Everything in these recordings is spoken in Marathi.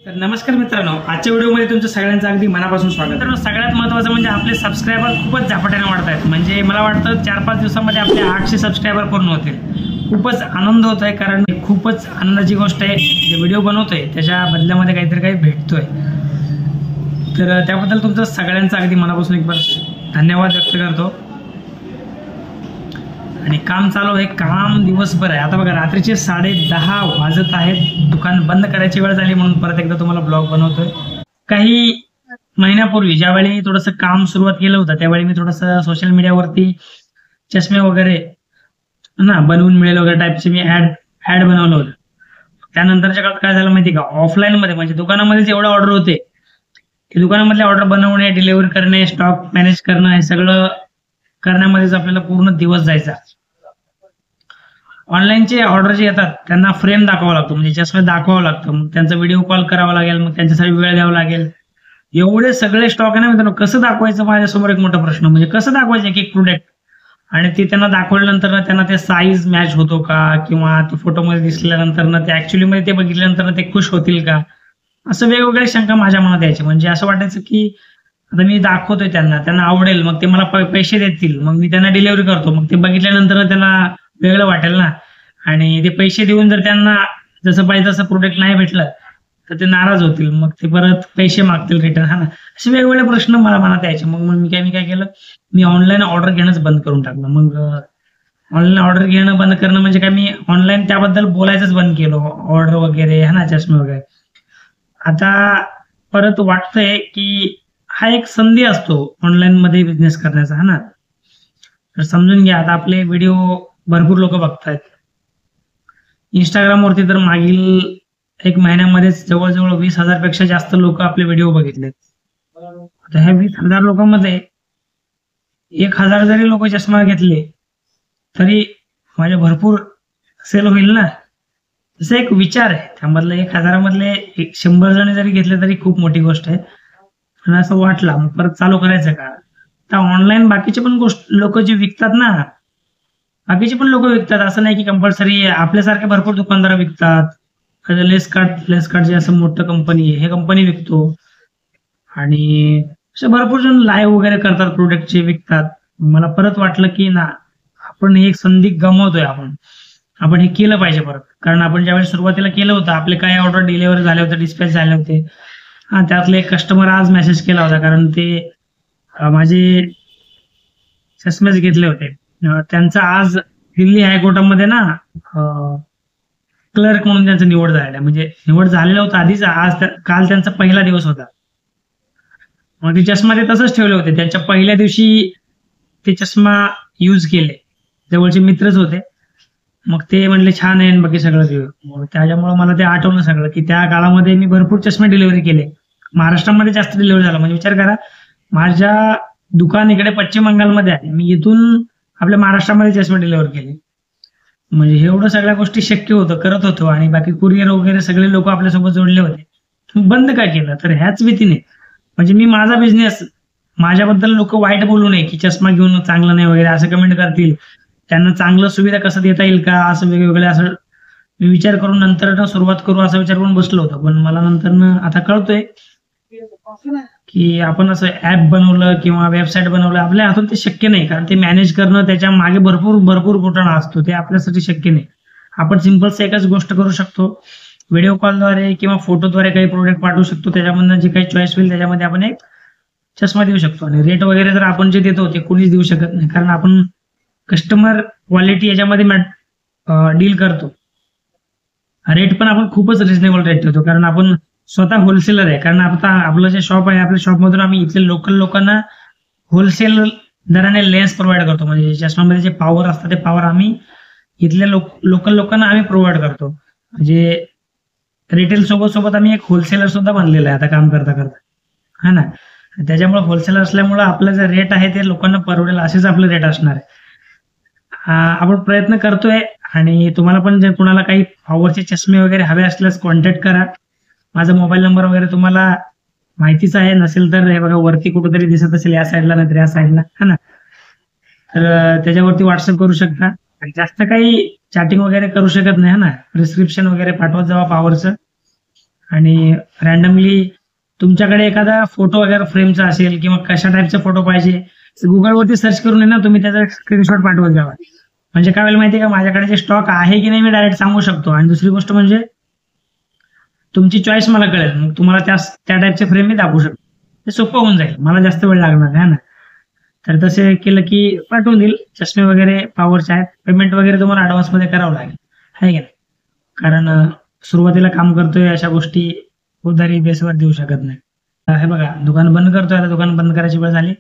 तर नमस्कार मित्रांनो, आजच्या व्हिडिओमध्ये तुमचं सगळ्यांचं अगदी मनापासून स्वागत. मित्रांनो, सगळ्यात महत्त्वाचं म्हणजे आपले सबस्क्रायबर खूपच झपाट्याने वाढत आहेत. म्हणजे मला वाटतं 4-5 दिवसांमध्ये आपले 800 सबस्क्रायबर पूर्ण होतील. खूपच आनंद होत आहे, कारण खूपच आनंदाची गोष्ट आहे. जे व्हिडिओ बनवतोय त्याच्या बदल्यामध्ये काही भेटतोय. तर त्याबद्दल तुमचं सगळ्यांचं अगदी मनापासून एक बार धन्यवाद व्यक्त करतो. आणि काम चालू आहे, काम दिवसभर आहे. आता बघा, रात्रीचे 10:30 वाजत आहेत. दुकान बंद करायची वेळ झाली म्हणून परत एकदा तुम्हाला ब्लॉग बनवतोय. काही महिन्यापूर्वी ज्यावेळी थोडंसं काम सुरुवात केलं होतं, त्यावेळी मी थोडंसं सोशल मीडियावरती चष्मे वगैरे बनवून मिळेल वगैरे टाईपचे मी ऍड बनवलं होतं. त्यानंतरच्या काळात काय झालं माहिती का, ऑफलाईन मध्ये म्हणजे दुकानामध्ये जेवढे ऑर्डर होते, ते दुकानामधले ऑर्डर बनवणे, डिलिव्हरी करणे, स्टॉक मॅनेज करणं, हे सगळं करण्यामध्येच आपल्याला पूर्ण दिवस जायचा. ऑनलाईनचे ऑर्डर जे येतात त्यांना फ्रेम दाखवावा लागतो, म्हणजे चष्मे दाखवावं लागतं. मग त्यांचा व्हिडिओ कॉल करावा लागेल, मग त्यांच्यासाठी वेळ द्यावा लागेल. एवढे सगळे स्टॉक आहे ना मित्रांनो, कसं दाखवायचं माझ्यासमोर एक मोठा प्रश्न. म्हणजे कसं दाखवायचं एक प्रोडक्ट, आणि ते त्यांना दाखवल्यानंतर त्यांना ते साईज मॅच होतो का, किंवा ते फोटोमध्ये दिसल्यानंतर ते ऍक्च्युअली मध्ये ते बघितल्यानंतर ते खुश होतील का, असं वेगवेगळे शंका माझ्या मनात यायचे. म्हणजे असं वाटायचं की आता मी दाखवतोय त्यांना आवडेल, मग ते मला पैसे देतील, मग मी त्यांना डिलिव्हरी करतो, मग ते बघितल्यानंतर त्यांना वेगळं वाटेल ना. आणि ते पैसे देऊन जर त्यांना जसं पाहिजे तसं प्रोडक्ट नाही भेटलं तर ते नाराज होतील, मग ते परत पैसे मागतील रिटर्न. असे वेगवेगळे प्रश्न मला मनात यायचे. मग मी काय केलं, मी ऑनलाईन ऑर्डर घेणंच बंद करून टाकलं. मग ऑनलाईन ऑर्डर घेणं बंद करणं म्हणजे काय, मी ऑनलाईन त्याबद्दल बोलायचंच बंद केलं, ऑर्डर वगैरे चष्मे वगैरे. आता परत वाटतंय की हा एक संधी असतो ऑनलाईन मध्ये बिझनेस करण्याचा. तर समजून घ्या. आता आपले व्हिडिओ भरपूर लोक बघतायत. इंस्टाग्रामवरती तर मागील 1 महिन्यामध्येच जवळजवळ 20,000 पेक्षा जास्त लोक आपले व्हिडिओ बघितलेत. आता ह्या 20,000 लोकांमध्ये 1,000 जरी लोक चष्मा घेतले तरी माझे भरपूर सेल होईल ना. तसं एक विचार आहे. त्यामधलं 1,000 मधले 100 जण जरी घेतले तरी खूप मोठी गोष्ट आहे. पण असं वाटलं मग परत चालू करायचं का. तर ऑनलाईन बाकीचे पण लोक जे विकतात ना, बाकीचे पण लोक विकतात. असं नाही की कंपल्सरी आपल्यासारखे भरपूर दुकानदार विकतात. लेसकार्ट जे असं मोठं कंपनी आहे, हे कंपनी विकतो. आणि असे भरपूर जण लाईव्ह वगैरे करतात, प्रोडक्टचे विकतात. मला परत वाटलं की ना, आपण एक संधी गमावतोय. आपण हे केलं पाहिजे परत. कारण आपण ज्यावेळेस सुरुवातीला केलं होतं, आपले काही ऑर्डर डिलिव्हर झाले होते, डिस्पॅच झाले होते. त्यातले एक कस्टमर आज मेसेज केला होता, कारण ते माझे चष्मेच घेतले होते. त्यांचा आज दिल्ली हायकोर्टामध्ये क्लर्क म्हणून त्यांचं निवड झालेलं, म्हणजे निवड झालेलं होतं आधीच. काल त्यांचा पहिला दिवस होता. मग ते चष्मा ते तसंच ठेवले होते. त्यांच्या पहिल्या दिवशी ते चष्मा यूज केले, जवळचे मित्रच होते. मग ते म्हणले छान आहे, बाकी सगळं देऊ. त्याच्यामुळे मला ते आठवलं सगळं, की त्या काळामध्ये मी भरपूर चष्मे डिलिव्हरी केले. महाराष्ट्रामध्ये जास्त डिलिव्हरी झाला. म्हणजे विचार करा, माझ्या दुकान इकडे पश्चिम बंगालमध्ये आहे, मी इथून आपल्या महाराष्ट्रामध्ये चष्मे डिलिव्हर केले. म्हणजे एवढं सगळ्या गोष्टी शक्य होतं, करत होतो. आणि बाकी कुरिअर वगैरे सगळे लोक आपल्यासोबत जोडले होते. बंद काय केलं, तर ह्याच भीतीने. म्हणजे मी माझा बिझनेस, माझ्याबद्दल लोक वाईट बोलू नये की चष्मा घेऊन चांगलं नाही वगैरे असं कमेंट करतील, त्यांना चांगलं सुविधा कसं देता येईल का, असं वेगवेगळे असं मी विचार करून नंतर सुरुवात करू असा विचार करून बसलो होतो. पण मला नंतर आता कळतोय की आपण असं ऍप बनवलं किंवा वेबसाईट बनवलं, आपल्या हातून ते शक्य नाही. कारण ते मॅनेज करणं, त्याच्या मागे भरपूर घोटाळा असतो, ते आपल्यासाठी शक्य नाही. आपण सिंपल एकच गोष्ट करू शकतो, व्हिडिओ कॉलद्वारे किंवा फोटोद्वारे काही प्रोडक्ट पाठवू शकतो. त्याच्यामधनं जे काही चॉईस होईल त्याच्यामध्ये आपण एक चष्मा देऊ शकतो. आणि रेट वगैरे तर आपण जे देतो ते कोणीच देऊ शकत नाही, कारण आपण कस्टमर क्वालिटी याच्यामध्ये डील करतो. रेट पण आपण खूपच रिझनेबल रेट ठेवतो, कारण आपण स्वतः होलसेलर आहे. कारण आता आपलं जे शॉप आहे, आपल्या शॉपमधून आम्ही इथले लोकल लोकांना होलसेल दराने लेन्स प्रोव्हाइड करतो. म्हणजे चष्म्यामध्ये जे पॉवर असतं ते पॉवर आम्ही इथल्या लोकल लोकांना आम्ही प्रोव्हाइड करतो. म्हणजे रिटेल सोबत आम्ही एक होलसेलर सुद्धा बनलेला आहे आता काम करता ना. त्याच्यामुळे होलसेलर असल्यामुळे आपलं जे रेट आहे ते लोकांना परवडेल असेच आपले रेट असणार आहे. आपण प्रयत्न करतोय. आणि तुम्हाला पण जर कुणाला काही पॉवरचे चष्मे वगैरे हवे असल्यास कॉन्टॅक्ट करा. माझा मोबाईल नंबर वगैरे तुम्हाला माहितीच आहे, नसेल तर हे बघा वरती कुठेतरी दिसत असेल, या साईडला नाही तर या साईडला, तर त्याच्यावरती व्हॉट्सअप करू शकता. जास्त काही चॅटिंग वगैरे करू शकत नाही प्रिस्क्रिप्शन वगैरे पाठवत जावा पॉवरचं. आणि रॅन्डमली तुमच्याकडे एखादा फोटो वगैरे फ्रेमचा असेल किंवा कशा टाईपचा फोटो पाहिजे गुगलवरती सर्च करून आहे ना तुम्ही त्याचा स्क्रीनशॉट पाठवत जावा. म्हणजे काय वेळेला माहिती का माझ्याकडे जे स्टॉक आहे की नाही मी डायरेक्ट सांगू शकतो. आणि दुसरी गोष्ट म्हणजे तुमची चॉईस मला कळेल, मग तुम्हाला त्या टाईपचे फ्रेम मी दाखवू शकतो. ते सोपं होऊन जाईल, मला जास्त वेळ लागणार आहे ना. तर तसे केलं की पाठवून देईल. चष्मे वगैरे पॉवरचे आहेत. पेमेंट वगैरे तुम्हाला ॲडव्हान्समध्ये करावं लागेल आहे की नाही, कारण सुरुवातीला काम करतोय अशा गोष्टी उधारी बेसवर देऊ शकत नाही. हे बघा दुकान बंद करतोय, आता दुकान बंद करायची वेळ झाली.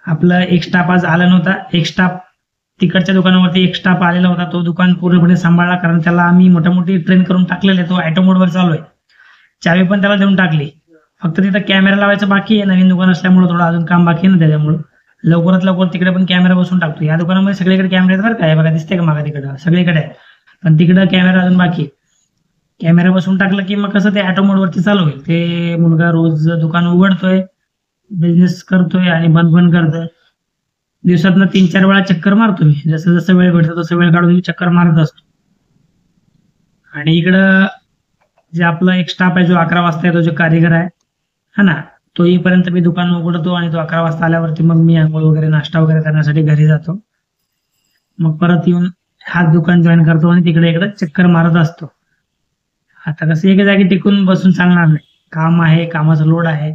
आपला एक स्टाफ आज आला नव्हता. एक स्टाफ तिकडच्या दुकानावरती एक स्टाफ आलेला होता, तो दुकान पूर्णपणे सांभाळला, कारण त्याला आम्ही मोठमोठी ट्रेन करून टाकलेले. तो ऑटो मोडवर चालू आहे. चावी पण त्याला देऊन टाकली. फक्त तिथं कॅमेरा लावायचं बाकी आहे. नवीन दुकान असल्यामुळे थोडं अजून काम बाकी आहे ना, त्याच्यामुळे लवकरात लवकर तिकडे पण कॅमेरा बसून टाकतो. या दुकानामध्ये सगळीकडे कॅमेरे आहेत बरं का, बघा दिसते का मागा तिकडं सगळीकडे आहे, पण तिकडं कॅमेरा अजून बाकी. कॅमेरा बसून टाकलं की मग कसं ते ऑटो मोडवरती चालू होईल. ते मुलगा रोज दुकान उघडतोय, बिझनेस करतोय आणि बंद पण करतोय. दिवसातनं 3-4 वेळा चक्कर मारतो मी. जसं जसं वेळ भेटतो तसं वेळ काढून मी चक्कर मारत असतो. आणि इकडं जे आपला एक स्टाफ आहे जो 11 वाजता येतो, जो कारीगर आहे हा ना, तो येईपर्यंत मी दुकान उघडतो आणि तो 11 वाजता आल्यावरती मग मी आंघोळ वगैरे नाश्ता वगैरे करण्यासाठी घरी जातो. मग परत येऊन हाच दुकान जॉईन करतो आणि तिकडे इकडे चक्कर मारत असतो. आता कसं एका जागी टिकून बसून चालणार नाही, काम आहे, कामाचा लोड आहे.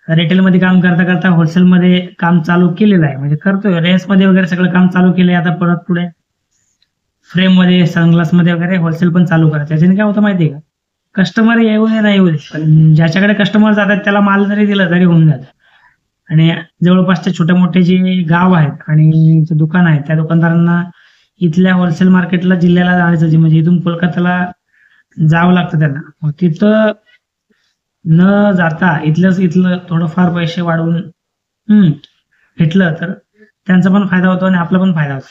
रिटेलमध्ये काम करता करता होलसेलमध्ये काम चालू केलेलं आहे, म्हणजे करतोय रेंजमध्ये वगैरे सगळं काम चालू केलंय. आता परत पुढे फ्रेममध्ये सनग्लासमध्ये वगैरे होलसेल पण चालू करायचं. त्याच्याने काय होतं माहिती आहे का, कस्टमर येऊ दे नाही येऊ दे, पण ज्याच्याकडे कस्टमर जातात त्याला माल जरी दिला तरी होऊन जातं. आणि जवळपासचे छोटे मोठे जे गाव आहेत आणि जे दुकान आहेत त्या दुकानदारांना इथल्या होलसेल मार्केटला जिल्ह्याला जाण्याचं म्हणजे इथून कोलकात्याला जावं लागतं त्यांना. मग तिथं न जाता इथलं थोडंफार पैसे वाढवून घेतलं तर त्यांचा पण फायदा होतो आणि आपला पण फायदा होतो.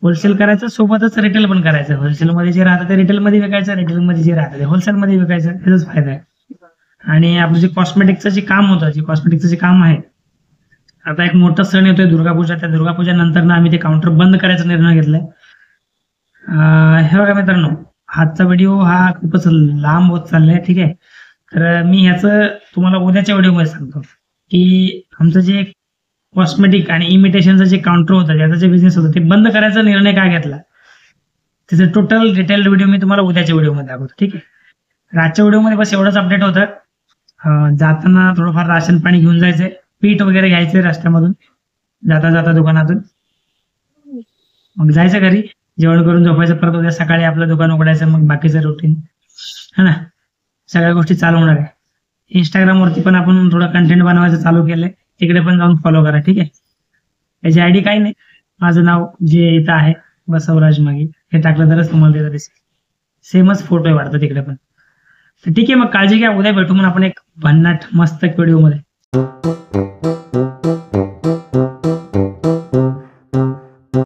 होलसेल करायचं सोबतच रिटेल पण करायचं. होलसेलमध्ये जे राहतं ते रिटेलमध्ये विकायचं, रिटेलमध्ये जे राहतं ते होलसेलमध्ये विकायचं, याचाच फायदा आहे. आणि आपलं जे कॉस्मेटिकचं जे काम होतं, जे कॉस्मेटिकचं जे काम आहे, आता एक मोठा सण येतोय दुर्गापूजा. त्या दुर्गापूजा नंतर आम्ही ते काउंटर बंद करायचा निर्णय घेतलाय. हे बघा मित्रांनो, आजचा व्हिडिओ हा खूपच लांब होत चाललाय, ठीक आहे. तर मी ह्याचं तुम्हाला उद्याच्या व्हिडिओमध्ये सांगतो की आमचं जे कॉस्मेटिक आणि इमिटेशनचं जे काउंटर होतं, त्याचा जे बिझनेस होतं, ते बंद करायचा निर्णय का घेतला त्याचं टोटल डिटेल व्हिडिओ मी तुम्हाला उद्याच्या व्हिडिओमध्ये दाखवतो, ठीक आहे. आजच्या व्हिडिओमध्ये बस एवढंच अपडेट होतं. जाताना थोडंफार राशन पाणी घेऊन जायचंय, पीठ वगैरे घ्यायचंय रस्त्यामधून जाता जाता दुकानातून, मग जायचं घरी, जेवण करून झोपायचं, परत उद्या सकाळी आपलं दुकान उघडायचं, मग बाकीचं रुटीन है ना, सगळ्या गोष्टी चालू होणार आहे. इंस्टाग्रामवरती पण आपण थोडं कंटेंट बनवायचं चालू केलंय, तिकडे पण जाऊन फॉलो करा, ठीक आहे. त्याची आयडी काही नाही, माझं नाव जे इथं आहे बसवराज मागी, हे टाकलं तरच तुम्हाला तिथं दिसेल. सेमच फोटो आहे वाटतं तिकडे पण. तर ठीक आहे, मग काळजी घ्या. उद्या भेटू मग आपण एक भन्नाट मस्त व्हिडिओ मध्ये.